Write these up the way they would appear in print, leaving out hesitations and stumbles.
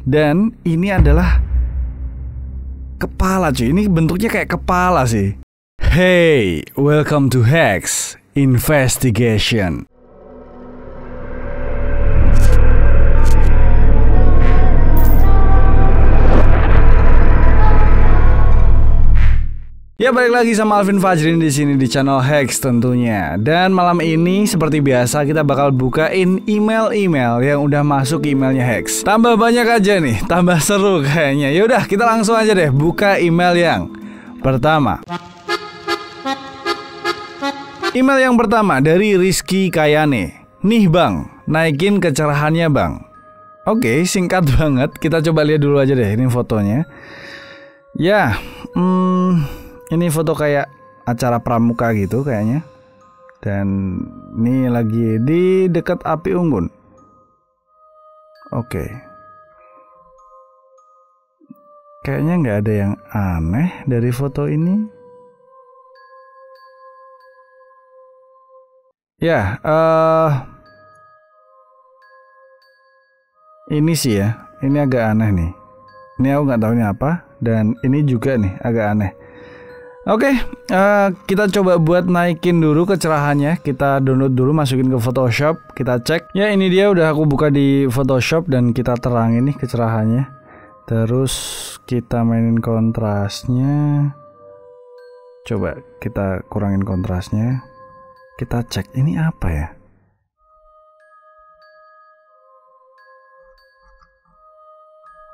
Dan ini adalah kepala cuy. Ini bentuknya kayak kepala sih. Hey, welcome to Hex Investigation. Ya, balik lagi sama Alvin Fajrin di sini di channel Hex tentunya. Dan malam ini seperti biasa kita bakal bukain email-email yang udah masuk ke emailnya Hex. Tambah banyak aja nih, tambah seru kayaknya. Yaudah, kita langsung aja deh buka email yang pertama. Email yang pertama dari Rizky Kayane. Nih bang, naikin kecerahannya bang. Oke, singkat banget. Kita coba lihat dulu aja deh ini fotonya. Ya, ini foto kayak acara pramuka gitu kayaknya. Dan ini lagi di dekat api unggun. Oke. Kayaknya nggak ada yang aneh dari foto ini. Ya, ini sih ya. Ini agak aneh nih. Ini aku nggak tahu ini apa. Dan ini juga nih agak aneh. Oke, kita coba buat naikin dulu kecerahannya. Kita download dulu, masukin ke Photoshop, kita cek. Ya, ini dia udah aku buka di Photoshop dan kita terangin nih kecerahannya. Terus kita mainin kontrasnya. Coba kita kurangin kontrasnya. Kita cek ini apa ya?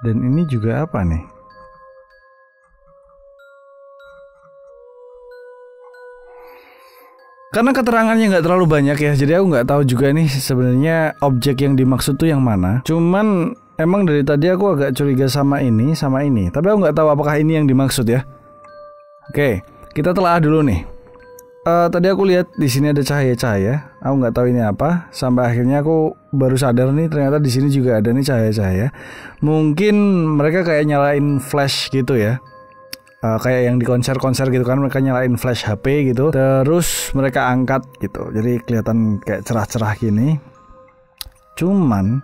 Dan ini juga apa nih? Karena keterangannya nggak terlalu banyak ya, jadi aku nggak tahu juga nih sebenarnya objek yang dimaksud tuh yang mana. Cuman emang dari tadi aku agak curiga sama ini, tapi aku nggak tahu apakah ini yang dimaksud ya. Oke, kita telah dulu nih. Tadi aku lihat di sini ada cahaya-cahaya, aku nggak tahu ini apa. Sampai akhirnya aku baru sadar nih, ternyata di sini juga ada nih cahaya-cahaya. Mungkin mereka kayak nyalain flash gitu ya. Kayak yang di konser-konser gitu kan, mereka nyalain flash HP gitu, terus mereka angkat gitu, jadi kelihatan kayak cerah-cerah gini. Cuman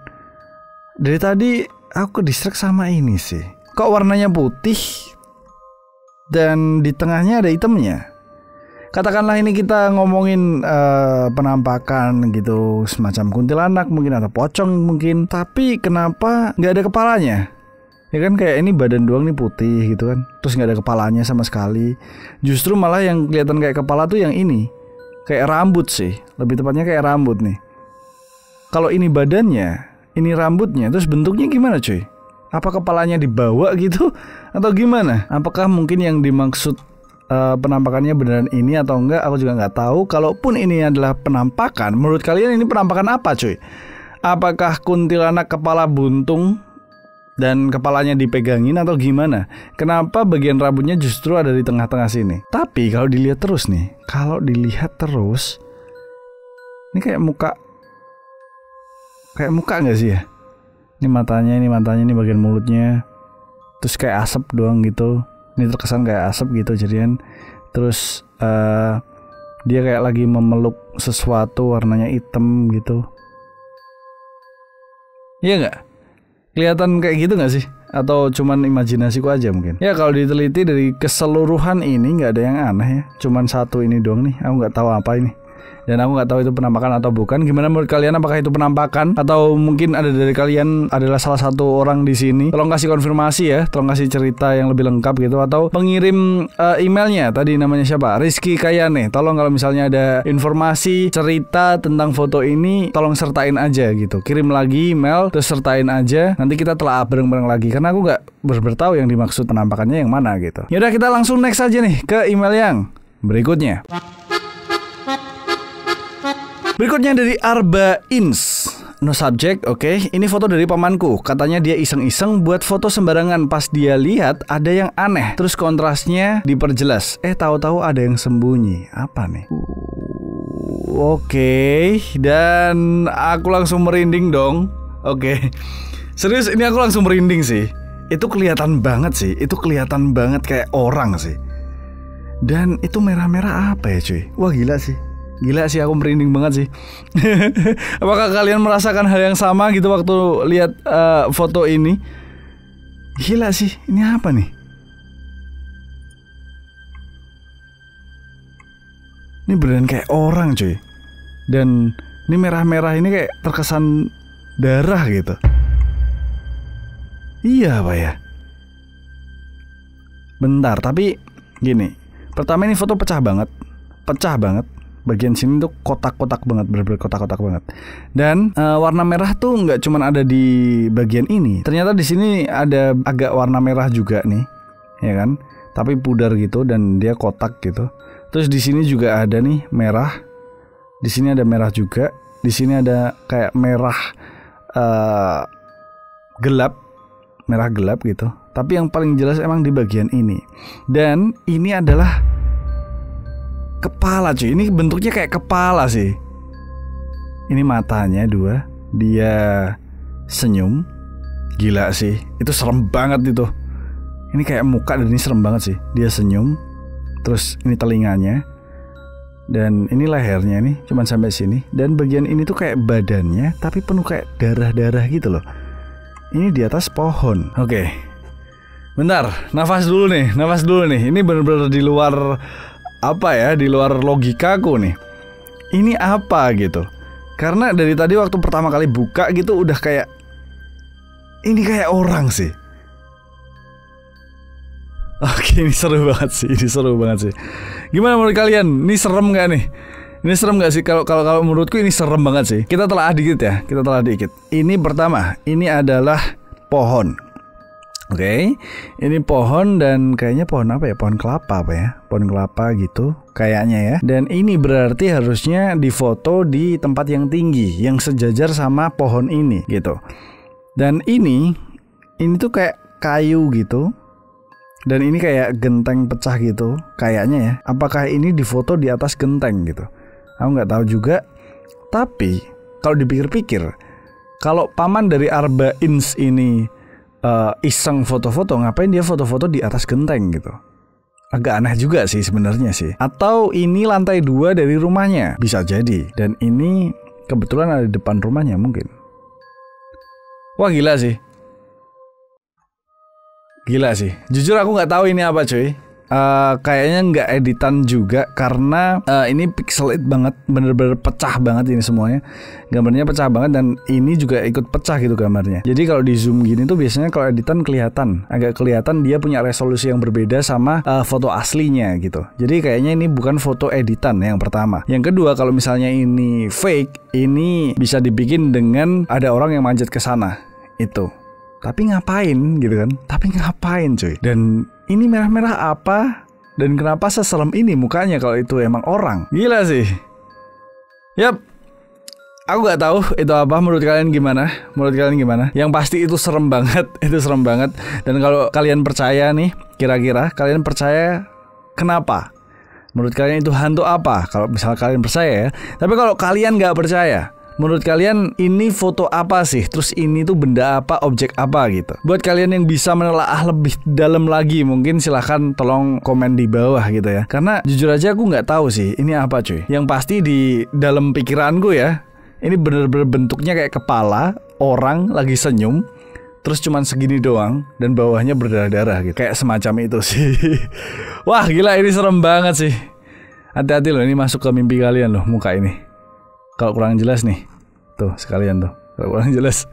dari tadi aku ke-distract sama ini sih, kok warnanya putih dan di tengahnya ada hitamnya. Katakanlah ini kita ngomongin penampakan gitu, semacam kuntilanak mungkin atau pocong mungkin, tapi kenapa nggak ada kepalanya? Ya kan, kayak ini badan doang nih putih gitu kan, terus nggak ada kepalanya sama sekali. Justru malah yang kelihatan kayak kepala tuh yang ini, kayak rambut sih, lebih tepatnya kayak rambut nih. Kalau ini badannya, ini rambutnya, terus bentuknya gimana cuy? Apa kepalanya dibawa gitu atau gimana? Apakah mungkin yang dimaksud penampakannya beneran ini atau enggak? Aku juga nggak tahu. Kalaupun ini adalah penampakan, menurut kalian ini penampakan apa cuy? Apakah kuntilanak kepala buntung dan kepalanya dipegangin atau gimana? Kenapa bagian rambutnya justru ada di tengah-tengah sini? Tapi kalau dilihat terus nih, ini kayak muka nggak sih ya? Ini matanya, ini bagian mulutnya, terus kayak asap doang gitu. Ini terkesan kayak asap gitu jadian. Terus dia kayak lagi memeluk sesuatu warnanya hitam gitu. Iya nggak? Kelihatan kayak gitu gak sih? Atau cuman imajinasiku aja mungkin? Ya, kalau diteliti dari keseluruhan ini nggak ada yang aneh ya. Cuman satu ini doang nih, aku nggak tahu apa ini. Dan aku nggak tahu itu penampakan atau bukan. Gimana menurut kalian? Apakah itu penampakan? Atau mungkin ada dari kalian adalah salah satu orang di sini? Tolong kasih konfirmasi ya. Tolong kasih cerita yang lebih lengkap gitu. Atau pengirim emailnya tadi namanya siapa? Rizky Kayane. Tolong kalau misalnya ada informasi cerita tentang foto ini, tolong sertain aja gitu. Kirim lagi email terus sertain aja. Nanti kita telah bareng-bareng lagi. Karena aku nggak bertahu yang dimaksud penampakannya yang mana gitu. Yaudah, kita langsung next aja nih ke email yang berikutnya. Berikutnya dari Arba Ins. No subject, oke. Ini foto dari pamanku. Katanya dia iseng-iseng buat foto sembarangan. Pas dia lihat ada yang aneh, terus kontrasnya diperjelas. Tahu-tahu ada yang sembunyi. Apa nih? Oke. Dan aku langsung merinding dong. Oke. Serius, ini aku langsung merinding sih. Itu kelihatan banget sih. Itu kelihatan banget kayak orang sih. Dan itu merah-merah apa ya cuy? Wah, gila sih. Gila sih, aku merinding banget sih. Apakah kalian merasakan hal yang sama gitu waktu lihat foto ini? Gila sih, ini apa nih? Ini beneran kayak orang cuy. Dan ini merah-merah ini kayak terkesan darah gitu. Iya apa ya? Bentar, tapi gini. Pertama ini foto pecah banget. Pecah banget. Bagian sini tuh kotak-kotak banget, bener-bener kotak-kotak banget. Dan warna merah tuh nggak cuman ada di bagian ini. Ternyata di sini ada agak warna merah juga nih, ya kan? Tapi pudar gitu dan dia kotak gitu. Terus di sini juga ada nih merah. Di sini ada merah juga. Di sini ada kayak merah gelap, merah gelap gitu. Tapi yang paling jelas emang di bagian ini. Dan ini adalah kepala cuy. Ini bentuknya kayak kepala sih. Ini matanya dua. Dia senyum. Gila sih. Itu serem banget itu. Ini kayak muka dan ini serem banget sih. Dia senyum. Terus ini telinganya. Dan ini lehernya nih. Cuman sampai sini. Dan bagian ini tuh kayak badannya. Tapi penuh kayak darah-darah gitu loh. Ini di atas pohon. Oke. Bentar. Nafas dulu nih. Nafas dulu nih. Ini bener-bener di luar... apa ya, di luar logikaku nih. Ini apa gitu. Karena dari tadi waktu pertama kali buka gitu udah kayak, ini kayak orang sih. Oke, ini seru banget sih. Ini seru banget sih. Gimana menurut kalian? Ini serem gak nih? Ini serem gak sih? Kalau menurutku ini serem banget sih. Kita telah dikit ya. Kita telah dikit. Ini pertama, ini adalah pohon. Oke, ini pohon dan kayaknya pohon apa ya? Pohon kelapa apa ya? Pohon kelapa gitu kayaknya ya. Dan ini berarti harusnya difoto di tempat yang tinggi, yang sejajar sama pohon ini gitu. Dan ini tuh kayak kayu gitu. Dan ini kayak genteng pecah gitu kayaknya ya. Apakah ini difoto di atas genteng gitu? Aku nggak tahu juga. Tapi kalau dipikir-pikir, kalau paman dari Arba Ins ini iseng foto-foto, ngapain dia foto-foto di atas genteng gitu? Agak aneh juga sih sebenarnya sih. Atau ini lantai 2 dari rumahnya, bisa jadi. Dan ini kebetulan ada di depan rumahnya mungkin. Wah gila sih. Gila sih. Jujur aku nggak tahu ini apa cuy. Kayaknya nggak editan juga karena ini pixelate banget, bener-bener pecah banget ini semuanya. Gambarnya pecah banget dan ini juga ikut pecah gitu gambarnya. Jadi kalau di zoom gini tuh biasanya kalau editan kelihatan, agak kelihatan dia punya resolusi yang berbeda sama foto aslinya gitu. Jadi kayaknya ini bukan foto editan yang pertama. Yang kedua, kalau misalnya ini fake, ini bisa dibikin dengan ada orang yang manjat ke sana itu. Tapi ngapain gitu kan? Tapi ngapain cuy? Dan ini merah-merah apa? Dan kenapa seserem ini mukanya kalau itu emang orang? Gila sih. Yap. Aku gak tahu itu apa. Menurut kalian gimana? Menurut kalian gimana? Yang pasti itu serem banget. Itu serem banget. Dan kalau kalian percaya nih, kira-kira kalian percaya kenapa? Menurut kalian itu hantu apa? Kalau misalnya kalian percaya ya. Tapi kalau kalian gak percaya, menurut kalian ini foto apa sih? Terus ini tuh benda apa, objek apa gitu? Buat kalian yang bisa menelaah lebih dalam lagi, mungkin silahkan tolong komen di bawah gitu ya. Karena jujur aja aku nggak tahu sih ini apa cuy. Yang pasti di dalam pikiranku ya, ini bener-bener bentuknya kayak kepala orang lagi senyum. Terus cuman segini doang dan bawahnya berdarah-darah gitu. Kayak semacam itu sih. Wah gila, ini serem banget sih. Hati-hati loh, ini masuk ke mimpi kalian loh muka ini. Kalau kurang jelas nih, tuh sekalian tuh. Kalau kurang jelas.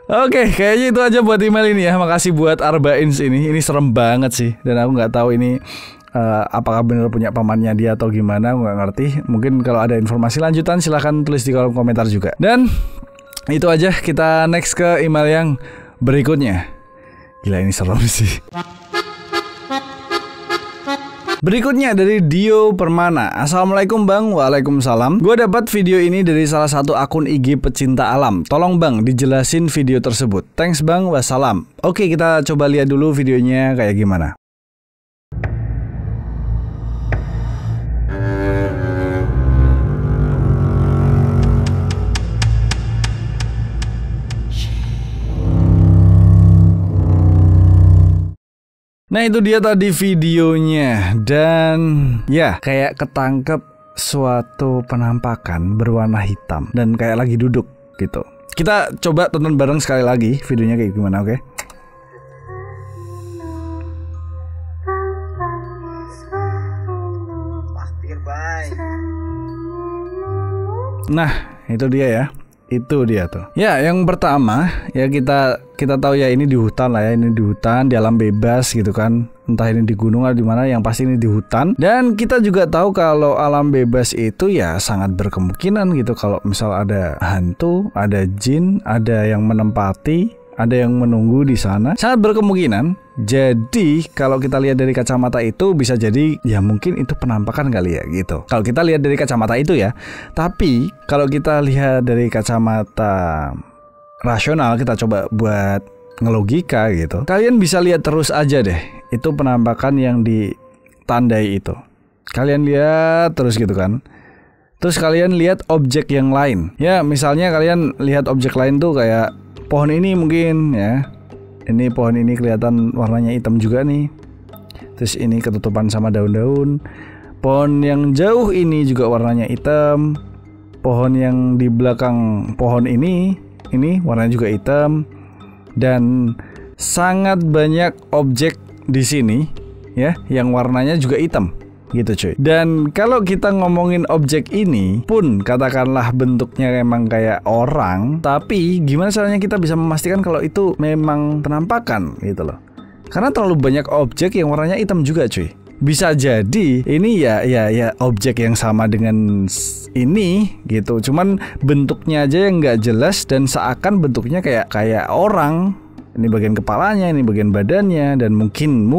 Oke, kayaknya itu aja buat email ini ya. Makasih buat Arbains ini. Ini serem banget sih. Dan aku nggak tahu ini apakah benar punya pamannya dia atau gimana. Aku nggak ngerti. Mungkin kalau ada informasi lanjutan silahkan tulis di kolom komentar juga. Dan itu aja. Kita next ke email yang berikutnya. Gila ini serem sih. Berikutnya dari Dio Permana. Assalamualaikum bang. Waalaikumsalam. Gue dapat video ini dari salah satu akun IG pecinta alam. Tolong bang dijelasin video tersebut. Thanks bang. Wassalam. Oke, kita coba lihat dulu videonya kayak gimana. Nah itu dia tadi videonya. Dan ya kayak ketangkep suatu penampakan berwarna hitam dan kayak lagi duduk gitu. Kita coba tonton bareng sekali lagi videonya kayak gimana, oke? Nah, itu dia ya. Itu dia tuh. Ya, yang pertama ya kita tahu ya ini di hutan lah ya, ini di hutan, di alam bebas gitu kan. Entah ini di gunung atau di mana, yang pasti ini di hutan. Dan kita juga tahu kalau alam bebas itu ya sangat berkemungkinan gitu kalau misal ada hantu, ada jin, ada yang menempati, ada yang menunggu di sana. Sangat berkemungkinan. Jadi kalau kita lihat dari kacamata itu bisa jadi ya mungkin itu penampakan kali ya gitu. Kalau kita lihat dari kacamata itu ya. Tapi kalau kita lihat dari kacamata rasional, kita coba buat ngelogika gitu. Kalian bisa lihat terus aja deh. Itu penampakan yang ditandai itu. Kalian lihat terus gitu kan. Terus kalian lihat objek yang lain. Ya misalnya kalian lihat objek lain tuh kayak pohon ini mungkin ya. Ini pohon ini kelihatan warnanya hitam juga nih. Terus ini ketutupan sama daun-daun. Pohon yang jauh ini juga warnanya hitam. Pohon yang di belakang pohon ini warnanya juga hitam. Dan sangat banyak objek di sini ya yang warnanya juga hitam. Gitu cuy. Dan kalau kita ngomongin objek ini pun katakanlah bentuknya emang kayak orang, tapi gimana caranya kita bisa memastikan kalau itu memang penampakan gitu loh. Karena terlalu banyak objek yang warnanya hitam juga cuy. Bisa jadi ini ya objek yang sama dengan ini gitu. Cuman bentuknya aja yang nggak jelas dan seakan bentuknya kayak orang. Ini bagian kepalanya, ini bagian badannya, dan mungkin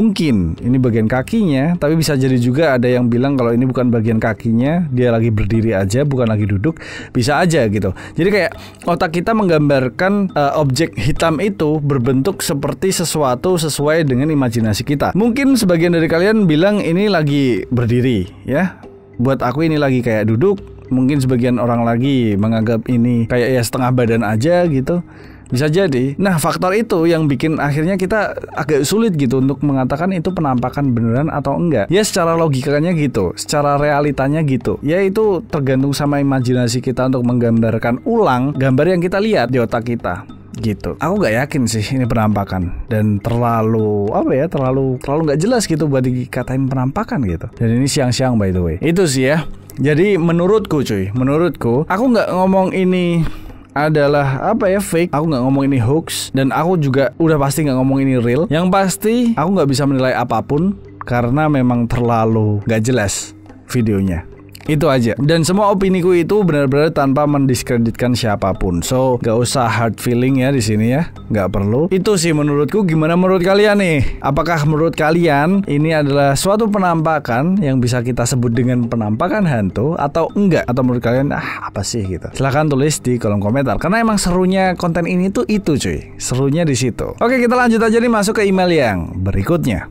ini bagian kakinya. Tapi bisa jadi juga ada yang bilang kalau ini bukan bagian kakinya, dia lagi berdiri aja, bukan lagi duduk. Bisa aja gitu. Jadi kayak otak kita menggambarkan objek hitam itu berbentuk seperti sesuatu sesuai dengan imajinasi kita. Mungkin sebagian dari kalian bilang ini lagi berdiri ya. Buat aku ini lagi kayak duduk. Mungkin sebagian orang lagi menganggap ini kayak ya setengah badan aja gitu. Bisa jadi. Nah, faktor itu yang bikin akhirnya kita agak sulit gitu untuk mengatakan itu penampakan beneran atau enggak. Ya secara logikanya gitu, secara realitanya gitu. Ya itu tergantung sama imajinasi kita untuk menggambarkan ulang gambar yang kita lihat di otak kita. Gitu. Aku nggak yakin sih ini penampakan dan terlalu nggak jelas gitu buat dikatain penampakan gitu. Dan ini siang-siang by the way. Itu sih ya. Jadi menurutku aku nggak ngomong ini adalah fake. Aku nggak ngomong ini hoax dan aku juga udah pasti nggak ngomong ini real. Yang pasti aku nggak bisa menilai apapun karena memang terlalu nggak jelas videonya. Itu aja. Dan semua opiniku itu benar-benar tanpa mendiskreditkan siapapun. So gak usah hard feeling ya di sini ya. Gak perlu. Itu sih menurutku. Gimana menurut kalian nih? Apakah menurut kalian ini adalah suatu penampakan yang bisa kita sebut dengan penampakan hantu atau enggak? Atau menurut kalian apa sih gitu? Silahkan tulis di kolom komentar. Karena emang serunya konten ini tuh itu cuy. Serunya di situ. Oke, kita lanjut aja nih masuk ke email yang berikutnya.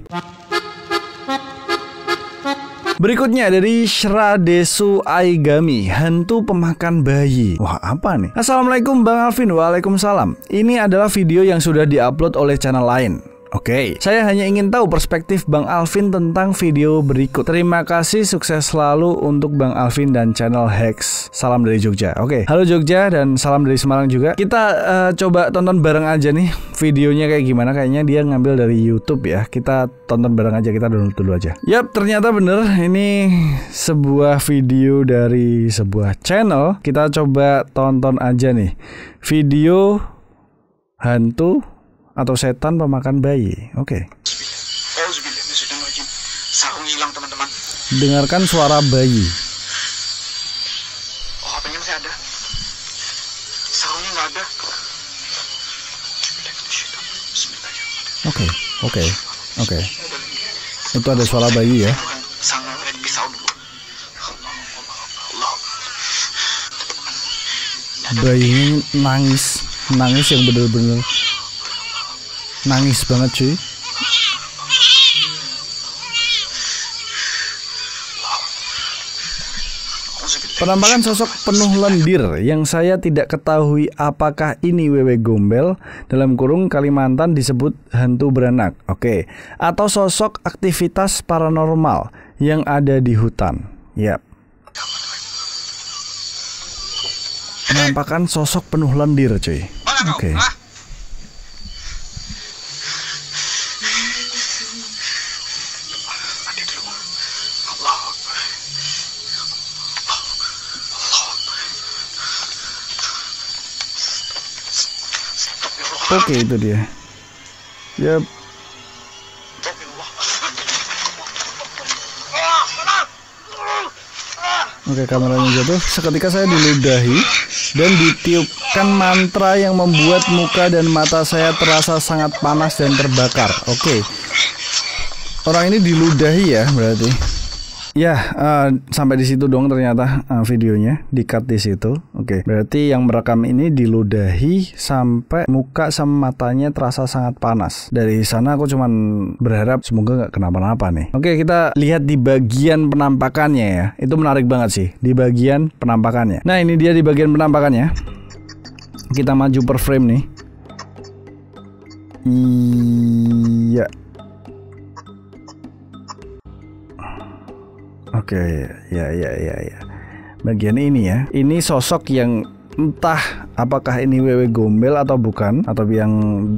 Berikutnya dari Shradesu Aigami, hantu pemakan bayi. Wah, apa nih? Assalamualaikum Bang Alvin. Waalaikumsalam. Ini adalah video yang sudah diupload oleh channel lain. Oke, saya hanya ingin tahu perspektif Bang Alvin tentang video berikut. Terima kasih, sukses selalu untuk Bang Alvin dan channel Hex. Salam dari Jogja. Oke, halo Jogja dan salam dari Semarang juga. Kita coba tonton bareng aja nih videonya kayak gimana. Kayaknya dia ngambil dari YouTube ya. Kita tonton bareng aja, kita download dulu aja. Yap, ternyata bener. Ini sebuah video dari sebuah channel. Kita coba tonton aja nih. Video hantu atau setan pemakan bayi. Oke. Sarung hilang teman-teman. Dengarkan suara bayi. Oh, HP-nya masih ada. Sarungnya nggak ada. Oke. Itu ada suara bayi ya. Sangat pisau dulu. Bayinya nangis yang bener-bener nangis banget cuy. Penampakan sosok penuh lendir yang saya tidak ketahui apakah ini wewe gombel dalam kurung Kalimantan disebut hantu beranak. Oke. Atau sosok aktivitas paranormal yang ada di hutan. Yap. Penampakan sosok penuh lendir cuy. Oke. Oke, itu dia. Yap. Oke, kameranya jatuh. Seketika saya diludahi dan ditiupkan mantra yang membuat muka dan mata saya terasa sangat panas dan terbakar. Oke. Orang ini diludahi ya berarti. Ya, sampai di situ dong ternyata videonya di-cut di situ. Oke, berarti yang merekam ini diludahi sampai muka sama matanya terasa sangat panas. Dari sana aku cuman berharap semoga nggak kenapa-napa nih. Oke, kita lihat di bagian penampakannya ya. Itu menarik banget sih di bagian penampakannya. Nah, ini dia di bagian penampakannya. Kita maju per frame nih. Iya. Oke, ya. Bagian ini ya. Ini sosok yang entah apakah ini wewe gombel atau bukan, atau yang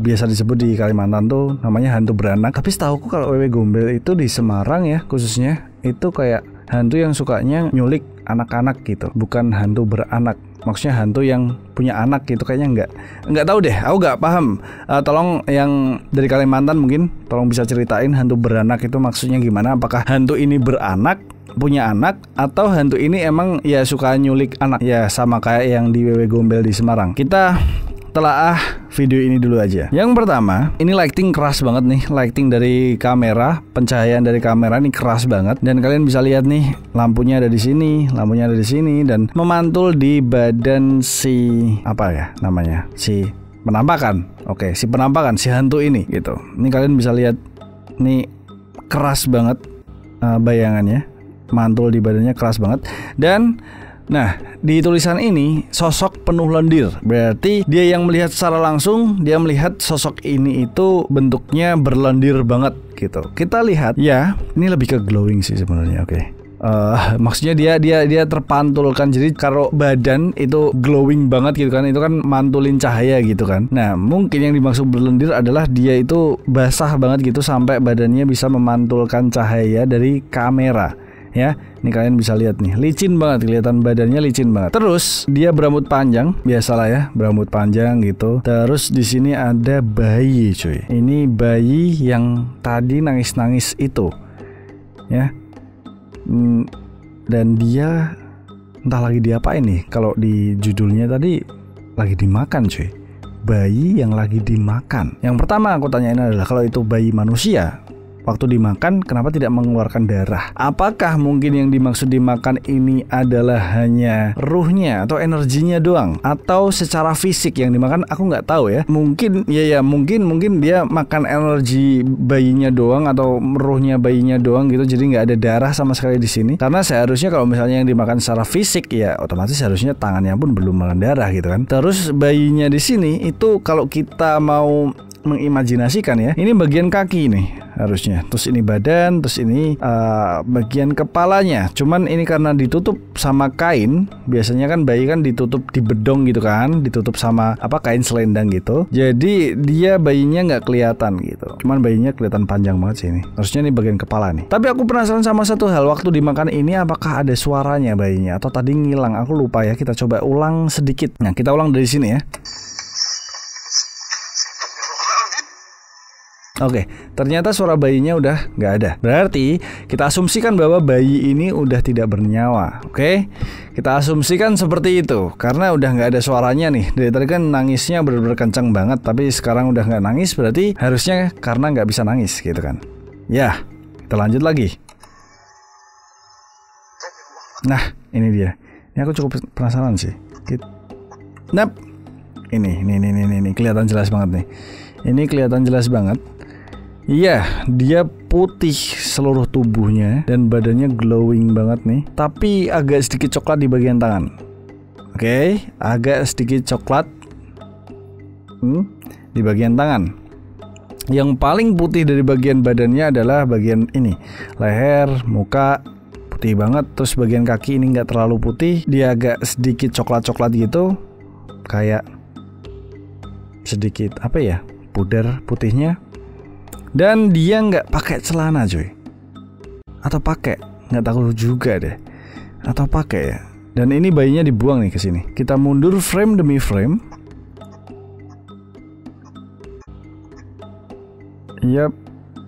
biasa disebut di Kalimantan tuh namanya hantu beranak. Tapi setahuku kalau wewe gombel itu di Semarang ya khususnya, itu kayak hantu yang sukanya nyulik anak-anak gitu, bukan hantu beranak. Maksudnya hantu yang punya anak gitu kayaknya nggak tahu deh, aku nggak paham. Tolong yang dari Kalimantan mungkin tolong bisa ceritain hantu beranak itu maksudnya gimana? Apakah hantu ini beranak, punya anak, atau hantu ini emang ya suka nyulik anak ya sama kayak yang di Wewe Gombel di Semarang? Kita telaah video ini dulu aja. Yang pertama, ini lighting keras banget nih. Lighting dari kamera, pencahayaan dari kamera ini keras banget. Dan kalian bisa lihat nih, lampunya ada di sini, lampunya ada di sini, dan memantul di badan si apa ya namanya? Si penampakan. Oke, si penampakan, si hantu ini gitu. Ini kalian bisa lihat, nih keras banget bayangannya, mantul di badannya keras banget. Dan nah, di tulisan ini sosok penuh lendir. Berarti dia yang melihat secara langsung, dia melihat sosok ini itu bentuknya berlendir banget gitu. Kita lihat ya, ini lebih ke glowing sih sebenarnya. Oke. Maksudnya dia terpantulkan. Jadi kalau badan itu glowing banget gitu kan, itu kan mantulin cahaya gitu kan. Nah, mungkin yang dimaksud berlendir adalah dia itu basah banget gitu sampai badannya bisa memantulkan cahaya dari kamera. Ya, ini kalian bisa lihat nih, licin banget, kelihatan badannya licin banget. Terus dia berambut panjang, biasalah ya, berambut panjang gitu. Terus di sini ada bayi, cuy. Ini bayi yang tadi nangis-nangis itu, ya. Dan dia entah lagi diapain nih. Kalau di judulnya tadi lagi dimakan, cuy. Bayi yang lagi dimakan. Yang pertama aku tanyain adalah kalau itu bayi manusia, waktu dimakan kenapa tidak mengeluarkan darah? Apakah mungkin yang dimaksud dimakan ini adalah hanya ruhnya atau energinya doang, atau secara fisik yang dimakan? Aku nggak tahu ya. Mungkin mungkin dia makan energi bayinya doang atau ruhnya bayinya doang gitu. Jadi nggak ada darah sama sekali di sini. Karena seharusnya kalau misalnya yang dimakan secara fisik ya otomatis harusnya tangannya pun belum mendarah gitu kan. Terus bayinya di sini itu kalau kita mau mengimajinasikan ya, ini bagian kaki nih harusnya, terus ini badan, terus ini bagian kepalanya. Cuman ini karena ditutup sama kain, biasanya kan bayi kan ditutup di bedong gitu kan, ditutup sama apa kain selendang gitu. Jadi dia bayinya nggak kelihatan gitu. Cuman bayinya kelihatan panjang banget sih ini. Harusnya ini bagian kepala nih. Tapi aku penasaran sama satu hal, waktu dimakan ini apakah ada suaranya bayinya atau tadi ngilang? Aku lupa ya. Kita coba ulang sedikit. Nah, kita ulang dari sini ya. Oke, ternyata suara bayinya udah nggak ada. Berarti kita asumsikan bahwa bayi ini udah tidak bernyawa. Oke, kita asumsikan seperti itu karena udah nggak ada suaranya nih. Dari tadi kan nangisnya bener-bener kenceng banget, tapi sekarang udah nggak nangis. Berarti harusnya karena nggak bisa nangis gitu kan. Ya, kita lanjut lagi. Nah, ini dia. Ini aku cukup penasaran sih. Nap, ini kelihatan jelas banget nih. Ini kelihatan jelas banget. Iya, dia putih seluruh tubuhnya dan badannya glowing banget nih. Tapi agak sedikit coklat di bagian tangan. Oke, agak sedikit coklat di bagian tangan. Yang paling putih dari bagian badannya adalah bagian ini, leher, muka putih banget. Terus bagian kaki ini nggak terlalu putih, dia agak sedikit coklat-coklat gitu, kayak sedikit apa ya, pudar putihnya. Dan dia nggak pakai celana cuy, atau pakai, nggak tahu juga deh, atau pakai ya. Dan ini bayinya dibuang nih ke sini. Kita mundur frame demi frame. Yap,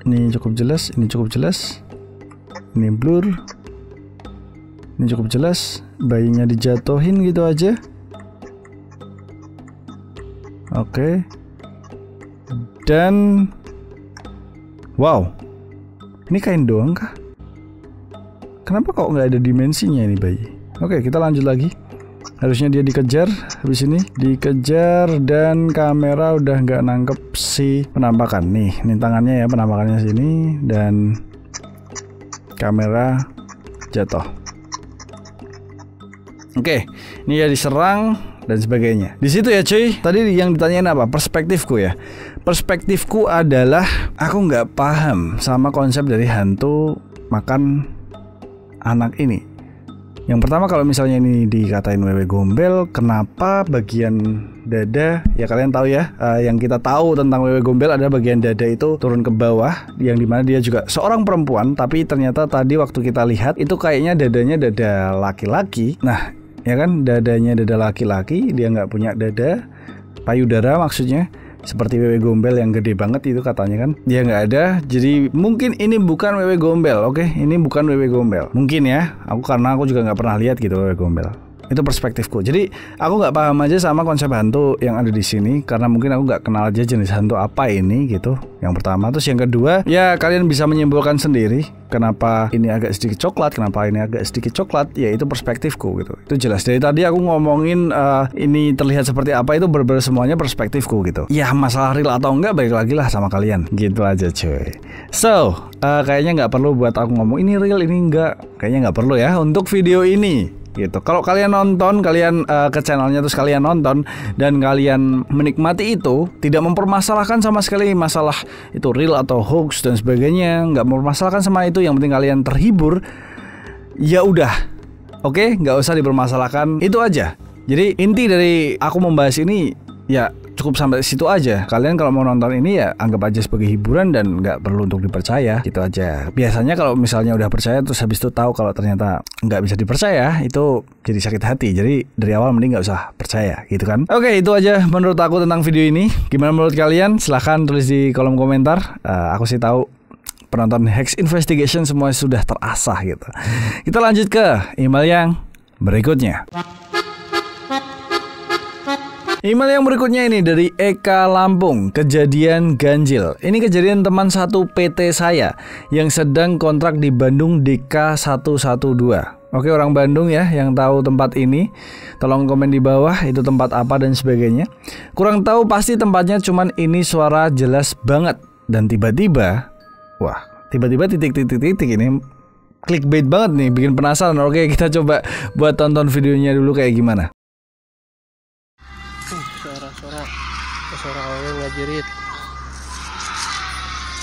ini cukup jelas, ini cukup jelas. Ini blur. Ini cukup jelas. Bayinya dijatuhin gitu aja. Oke. Dan wow, ini kain doang kah? Kenapa kok nggak ada dimensinya ini bayi? Oke, kita lanjut lagi. Harusnya dia dikejar, habis ini dikejar dan kamera udah nggak nangkep si penampakan. Nih tangannya ya, penampakannya sini dan kamera jatuh. Oke, ini ya diserang dan sebagainya. Di situ ya cuy. Tadi yang ditanyain apa? Perspektifku ya. Perspektifku adalah aku nggak paham sama konsep dari hantu makan anak ini. Yang pertama, kalau misalnya ini dikatain wewe gombel, kenapa bagian dada, ya kalian tahu ya, yang kita tahu tentang wewe gombel ada bagian dada itu turun ke bawah, yang dimana dia juga seorang perempuan, tapi ternyata tadi waktu kita lihat itu kayaknya dadanya dada laki-laki. Nah, ya kan, dadanya dada laki-laki, dia nggak punya dada payudara maksudnya. Seperti wewe gombel yang gede banget itu katanya kan, dia nggak ada. Jadi mungkin ini bukan wewe gombel. Oke, ini bukan wewe gombel. Mungkin ya, karena aku juga nggak pernah lihat gitu wewe gombel. Itu perspektifku. Jadi aku nggak paham aja sama konsep hantu yang ada di sini, karena mungkin aku nggak kenal aja jenis hantu apa ini gitu. Yang pertama. Terus yang kedua, ya kalian bisa menyimpulkan sendiri kenapa ini agak sedikit coklat, kenapa ini agak sedikit coklat. Ya itu perspektifku gitu. Itu jelas. Dari tadi aku ngomongin ini terlihat seperti apa, itu bener-bener semuanya perspektifku gitu. Ya masalah real atau enggak balik lagi lah sama kalian. Gitu aja cuy. So kayaknya nggak perlu buat aku ngomong ini real ini enggak. Kayaknya nggak perlu ya untuk video ini gitu. Kalau kalian nonton, kalian ke channelnya terus kalian nonton dan kalian menikmati itu, tidak mempermasalahkan sama sekali masalah itu real atau hoax dan sebagainya, nggak mempermasalahkan sama itu, yang penting kalian terhibur, ya udah, oke, nggak usah dipermasalahkan, itu aja. Jadi inti dari aku membahas ini ya cukup sampai situ aja. Kalian kalau mau nonton ini ya anggap aja sebagai hiburan dan nggak perlu untuk dipercaya, gitu aja. Biasanya kalau misalnya udah percaya terus habis itu tahu kalau ternyata nggak bisa dipercaya, itu jadi sakit hati. Jadi dari awal mending nggak usah percaya, gitu kan. Oke, itu aja menurut aku tentang video ini. Gimana menurut kalian? Silahkan tulis di kolom komentar. Aku sih tahu penonton Hex Investigation semua sudah terasah gitu. Kita lanjut ke email yang berikutnya. Email yang berikutnya ini dari Eka Lampung. Kejadian ganjil. Ini kejadian teman satu PT saya yang sedang kontrak di Bandung DK112. Oke, orang Bandung ya yang tahu tempat ini, tolong komen di bawah itu tempat apa dan sebagainya. Kurang tahu pasti tempatnya, cuman ini suara jelas banget. Dan tiba-tiba, wah, tiba-tiba titik-titik ini clickbait banget nih, bikin penasaran. Oke, kita coba buat tonton videonya dulu kayak gimana. Suara awalnya ngajerit.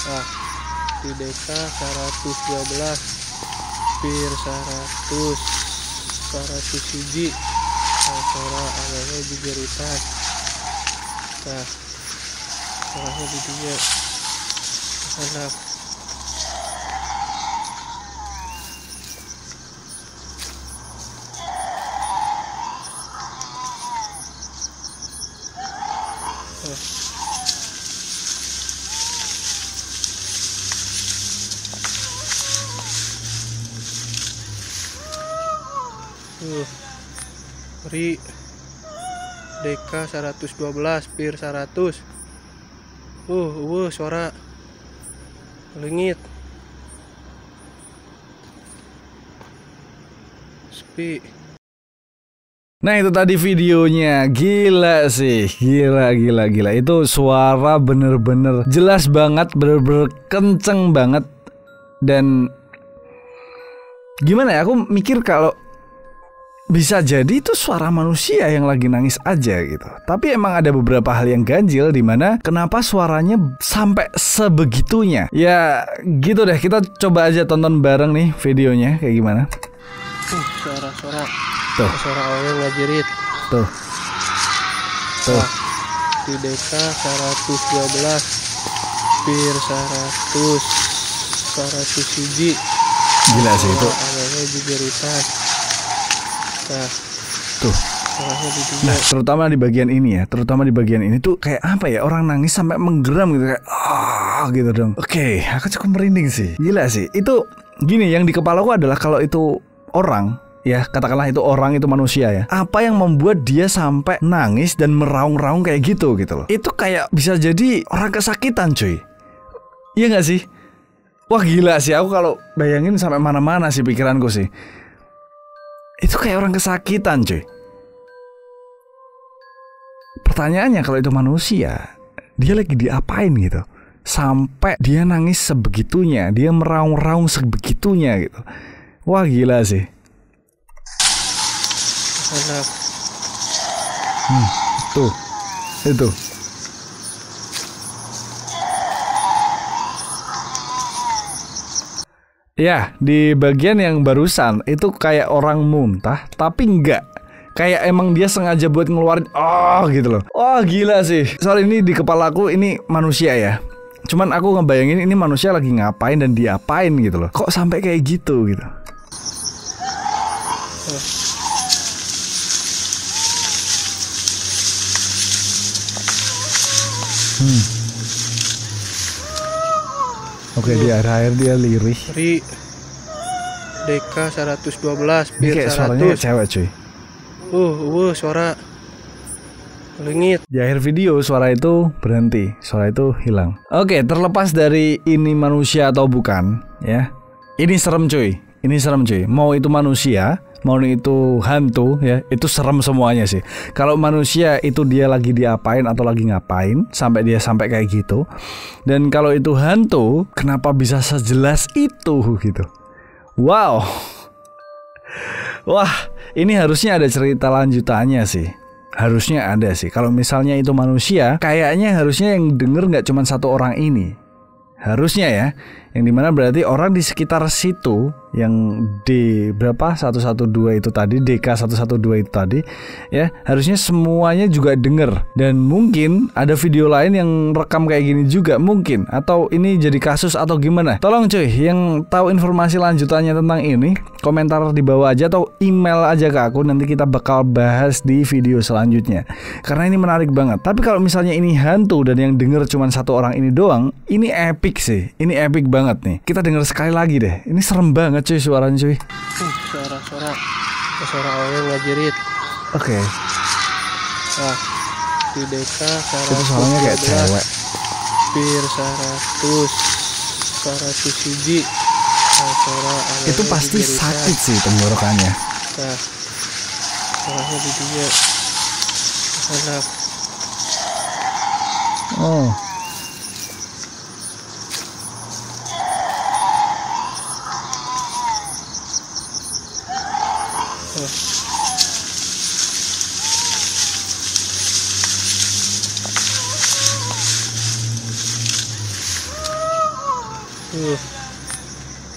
Nah, di DK 112 pir 100 hiji. Nah, suara awalnya dijeritan. Nah, suaranya di dia enak. Ri DK 112 pir 100. Suara lengit. Sepi. Nah itu tadi videonya, gila sih, gila. Itu suara bener-bener jelas banget, bener-bener kenceng banget. Dan gimana ya, aku mikir kalau bisa jadi itu suara manusia yang lagi nangis aja gitu. Tapi emang ada beberapa hal yang ganjil, dimana kenapa suaranya sampai sebegitunya. Ya gitu deh, kita coba aja tonton bareng nih videonya kayak gimana. Suara Tuh. Suara awalnya ngajerit. Tuh. Nah, di DK 112 pir 100 hiji. Gila sih itu. Awalnya dijeritan. Nah, tuh. Suaranya di dia. Nah, terutama di bagian ini ya, terutama di bagian ini tuh kayak apa ya, orang nangis sampai menggeram gitu kayak gitu dong. Oke, aku cukup merinding sih. Gila sih. Itu gini, yang di kepalaku adalah kalau itu orang, ya katakanlah itu orang, itu manusia ya, apa yang membuat dia sampai nangis dan meraung-raung kayak gitu loh. Itu kayak bisa jadi orang kesakitan cuy. Iya gak sih? Wah gila sih, aku kalau bayangin sampai mana-mana sih pikiranku sih. Itu kayak orang kesakitan cuy. Pertanyaannya, kalau itu manusia, dia lagi diapain gitu sampai dia nangis sebegitunya, dia meraung-raung sebegitunya gitu. Wah gila sih. Anak. Tuh, itu. Ya, di bagian yang barusan itu kayak orang muntah, tapi enggak. Kayak emang dia sengaja buat ngeluarin gitu loh. Oh gila sih. Sorry, ini di kepalaku ini manusia ya. Cuman aku ngebayangin ini manusia lagi ngapain dan diapain gitu loh. Kok sampai kayak gitu gitu. Oke, di akhir dia lirih. Ri DK 112 Ini Pir kayak suaranya kayak 100. cewek cuy. Suara lengit. Di akhir video suara itu berhenti, suara itu hilang. Oke, terlepas dari ini manusia atau bukan ya, ini serem cuy. Ini serem cuy. Mau itu manusia, mau itu hantu ya, itu serem semuanya sih. Kalau manusia itu dia lagi diapain atau lagi ngapain sampai dia sampai kayak gitu. Dan kalau itu hantu, kenapa bisa sejelas itu gitu. Wow. Wah, ini harusnya ada cerita lanjutannya sih. Harusnya ada sih. Kalau misalnya itu manusia, kayaknya harusnya yang denger nggak cuma satu orang ini. Harusnya ya, yang dimana berarti orang di sekitar situ, yang D berapa 112 itu tadi, DK 112 itu tadi ya, harusnya semuanya juga denger. Dan mungkin ada video lain yang rekam kayak gini juga mungkin, atau ini jadi kasus atau gimana. Tolong cuy, yang tahu informasi lanjutannya tentang ini, komentar di bawah aja atau email aja ke aku, nanti kita bakal bahas di video selanjutnya. Karena ini menarik banget. Tapi kalau misalnya ini hantu dan yang denger cuma satu orang ini doang, ini epic sih. Ini epic banget nih. Kita denger sekali lagi deh. Ini serem banget cuy suaranya cuy. Suara awalnya ngajerit. Oke. Nah, di DK Itu suaranya kayak cewek. Pir 100 hiji. Suara Itu pasti sakit sih tenggorokannya. Nah, suaranya di dia. Anak. Oh.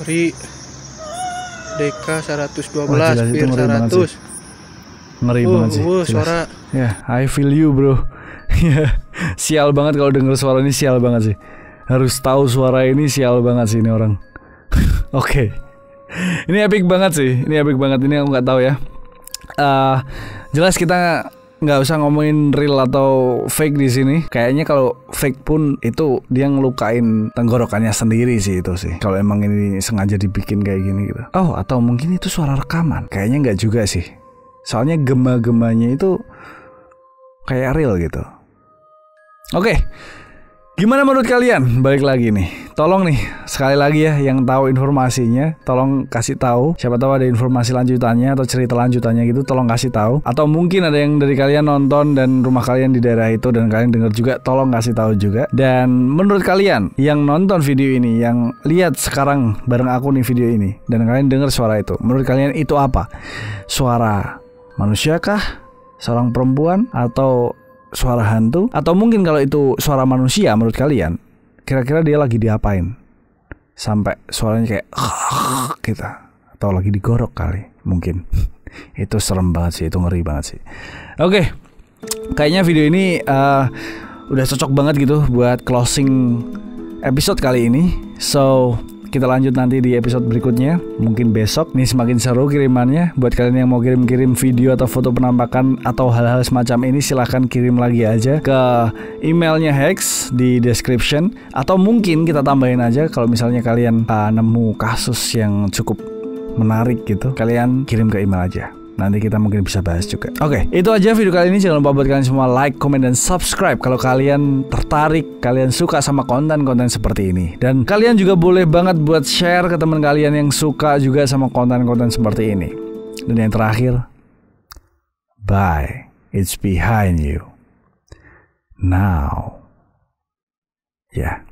Ri DK 112 Wah, jelas, Pir itu ngeri banget 100. sih. Ngeri banget sih. Jelas. Suara Ya, I feel you bro. Sial banget kalau denger suara ini, sial banget sih. Harus tahu suara ini, sial banget sih ini orang. Oke. Ini epic banget sih. Ini epic banget, ini aku nggak tahu ya. Jelas kita nggak usah ngomongin real atau fake di sini. Kayaknya kalau fake pun itu dia ngelukain tenggorokannya sendiri sih itu sih. Kalau emang ini sengaja dibikin kayak gini gitu. Oh, atau mungkin itu suara rekaman. Kayaknya nggak juga sih. Soalnya gema-gemanya itu kayak real gitu. Oke. Gimana menurut kalian? Balik lagi nih. Tolong nih sekali lagi ya yang tahu informasinya, tolong kasih tahu. Siapa tahu ada informasi lanjutannya atau cerita lanjutannya gitu, tolong kasih tahu. Atau mungkin ada yang dari kalian nonton dan rumah kalian di daerah itu dan kalian dengar juga, tolong kasih tahu juga. Dan menurut kalian yang nonton video ini, yang lihat sekarang bareng aku nih video ini, dan kalian dengar suara itu, menurut kalian itu apa? Suara manusia kah? Seorang perempuan? Atau suara hantu? Atau mungkin kalau itu suara manusia menurut kalian, kira-kira dia lagi diapain sampai suaranya kayak gitu, atau lagi digorok kali mungkin. Itu serem banget sih, itu ngeri banget sih. Oke, kayaknya video ini udah cocok banget gitu buat closing episode kali ini. So kita lanjut nanti di episode berikutnya. Mungkin besok. Nih semakin seru kirimannya. Buat kalian yang mau kirim-kirim video atau foto penampakan atau hal-hal semacam ini, silahkan kirim lagi aja ke emailnya Hex di description. Atau mungkin kita tambahin aja kalau misalnya kalian nemu kasus yang cukup menarik gitu, kalian kirim ke email aja. Nanti kita mungkin bisa bahas juga. Oke, itu aja video kali ini. Jangan lupa buat kalian semua like, comment, dan subscribe kalau kalian tertarik, kalian suka sama konten-konten seperti ini. Dan kalian juga boleh banget buat share ke teman kalian yang suka juga sama konten-konten seperti ini. Dan yang terakhir, bye, it's behind you now. Yeah.